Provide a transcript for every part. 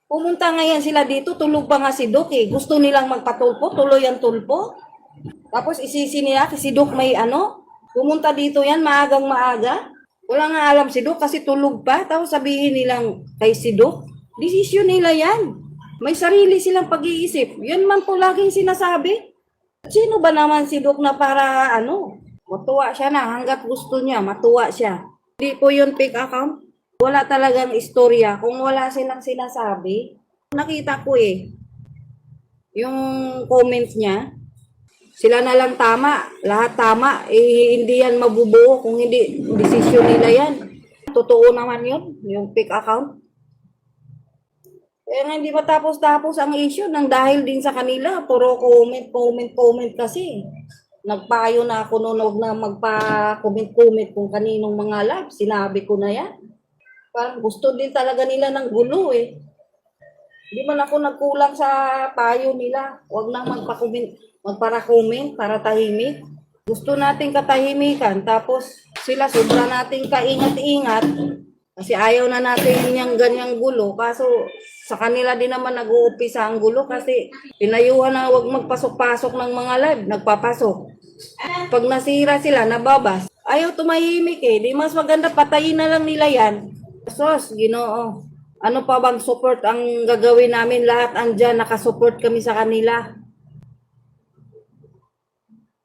Pumunta ngayon sila dito, tulog pa nga si Doc eh. Gusto nilang magpatulpo, tuloy ang tulpo. Tapos isisi nila kasi si Doc may ano, pumunta dito yan maagang maaga. Wala nga alam si Doc kasi tulog pa. Tapos sabihin nilang kay si Doc, desisyon nila yan. May sarili silang pag-iisip. Yan man po laging sinasabi. Sino ba naman si Doc na para ano, matuwa siya na hanggat gusto niya, matuwa siya. Hindi po yun fake account. Wala talagang istorya kung wala silang sinasabi. Nakita ko eh, yung comments niya, sila na lang tama, lahat tama, eh hindi yan mabubuo kung hindi desisyon nila yan. Totoo naman yun, yung fake account. Kaya nga hindi matapos-tapos ang issue nang dahil din sa kanila, puro comment kasi. Nagpayo na ako noon huwag na magpa-comment kung kaninong mga live, sinabi ko na yan. Parang gusto din talaga nila ng gulo eh. Hindi man ako nagkulang sa payo nila. Huwag nang magpara-comment para tahimik. Gusto nating katahimikan tapos sila sobra nating kaingat-ingat kasi ayaw na natin yung ganyang gulo. Kaso sa kanila din naman nag-uumpisa ang gulo kasi pinayuhan na huwag magpasok-pasok ng mga live. Nagpapasok. Pag nasira sila, nababas. Ayaw tumahimik eh. Di mas maganda patayin na lang nila yan. Sos, Ginoo. Ano pa bang support ang gagawin namin? Lahat andyan, nakasupport kami sa kanila.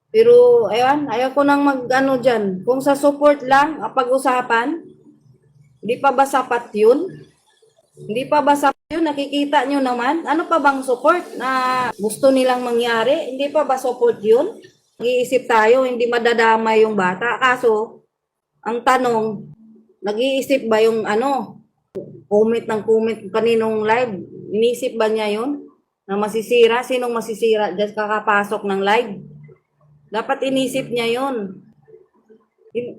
Pero, ayun, ayaw ko nang mag-ano dyan. Kung sa support lang, ang pag-usapan, hindi pa ba sapat yun? Hindi pa ba sapat yun? Nakikita nyo naman. Ano pa bang support na gusto nilang mangyari? Hindi pa ba support yun? Nag-iisip tayo, hindi madadamay yung bata. Kaso, ang tanong, nag-iisip ba yung ano, comment kaninong live? Inisip ba niya yun? Na masisira? Sinong masisira? Just kakapasok ng live? Dapat inisip niya yun.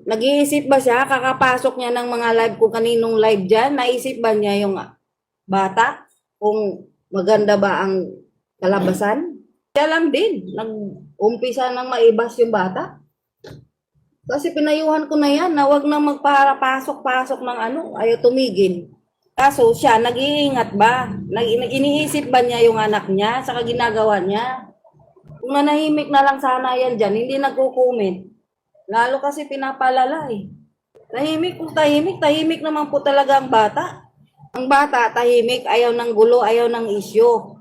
Nag-iisip ba siya? Kakapasok niya ng mga live kung kaninong live dyan? Naisip ba niya yung bata? Kung maganda ba ang kalabasan? Kaya lang din. Nag-umpisa ng maibas yung bata. Kasi pinayuhan ko na yan na wag na magpapasok-pasok ng ano, ayaw tumigil. Kaso siya, nag-iingat ba? Iniisip ba niya yung anak niya sa ginagawa niya? Kung nanahimik na lang sana yan dyan, hindi nagko-comment. Lalo kasi pinapalala eh. Tahimik naman po talaga ang bata. Ang bata, tahimik, ayaw ng gulo, ayaw ng isyo.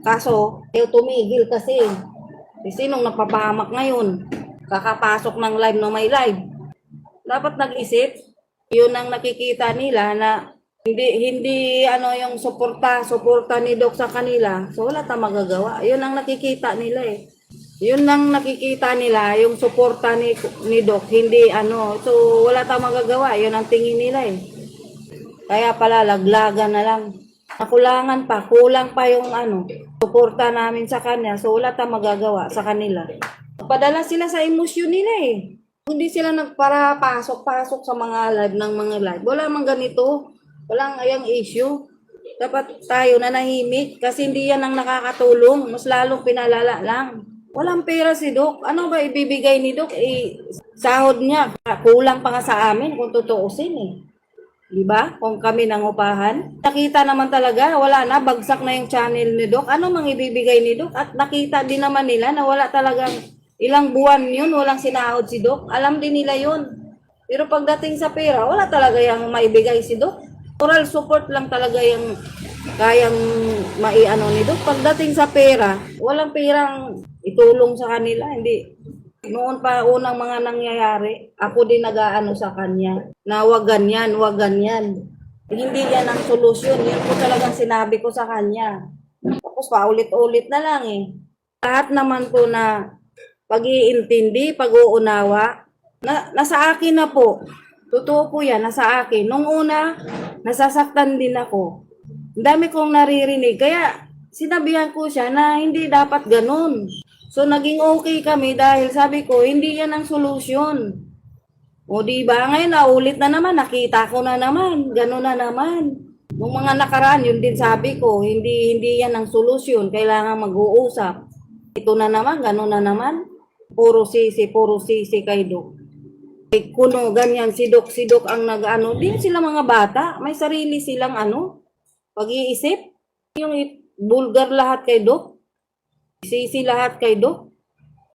Kaso, ayaw tumigil kasi. Sinong napapahamak ngayon? Kakapasok ng live na may live. Dapat nag-isip. Yun ang nakikita nila na hindi ano yung suporta ni Doc sa kanila. So wala tayong magagawa. Yun ang nakikita nila eh. Yun ang nakikita nila, yung suporta ni Doc, hindi ano. So wala tayong magagawa. Yun ang tingin nila eh. Kaya pala laglagan na lang. Nakulangan pa, kulang pa yung ano, suporta namin sa kanya. So wala tayong magagawa sa kanila. Padala sila sa emosyon nila eh. Hindi sila nagpara-pasok-pasok sa mga live ng mga live. Wala mang ganito. Walang ayang issue. Dapat tayo nanahimik kasi hindi yan ang nakakatulong. Mas lalong pinalala lang. Walang pera si Doc. Ano ba ibibigay ni Doc? Sahod niya. Kulang pa nga sa amin kung tutuusin eh. Diba? Kung kami nangupahan. Nakita naman talaga, wala na, bagsak na yung channel ni Doc. Ano mang ibibigay ni Doc? At nakita din naman nila na wala talagang ilang buwan yun, walang sinahod si Doc. Alam din nila yun. Pero pagdating sa pera, wala talaga yung maibigay si Doc. Moral support lang talaga yung kayang maiano ni Doc. Pagdating sa pera, walang perang itulong sa kanila. Hindi. Noon pa unang mga nangyayari, ako din nag-aano sa kanya. Na wag ganyan, wag ganyan. Hindi yan ang solusyon. Yan po talagang sinabi ko sa kanya. Tapos paulit-ulit na lang eh. Lahat naman po na pag-iintindi, pag-uunawa, nasa akin na po. Totoo po yan, nasa akin. Nung una, nasasaktan din ako. Ang dami kong naririnig. Kaya sinabihan ko siya na hindi dapat ganun. So naging okay kami dahil sabi ko, hindi yan ang solusyon. O diba, ngayon naulit na naman, nakita ko na naman, gano'n na naman. Nung mga nakaraan, yun din sabi ko, hindi yan ang solusyon, kailangan mag-uusap. Ito na naman, gano'n na naman. Puro sisi kay Doc. Kuno, ganyan, si Doc ang nag-ano. Di sila mga bata, may sarili silang ano, pag-iisip. Yung bulgar lahat kay Dok. Sisi lahat kay Dok.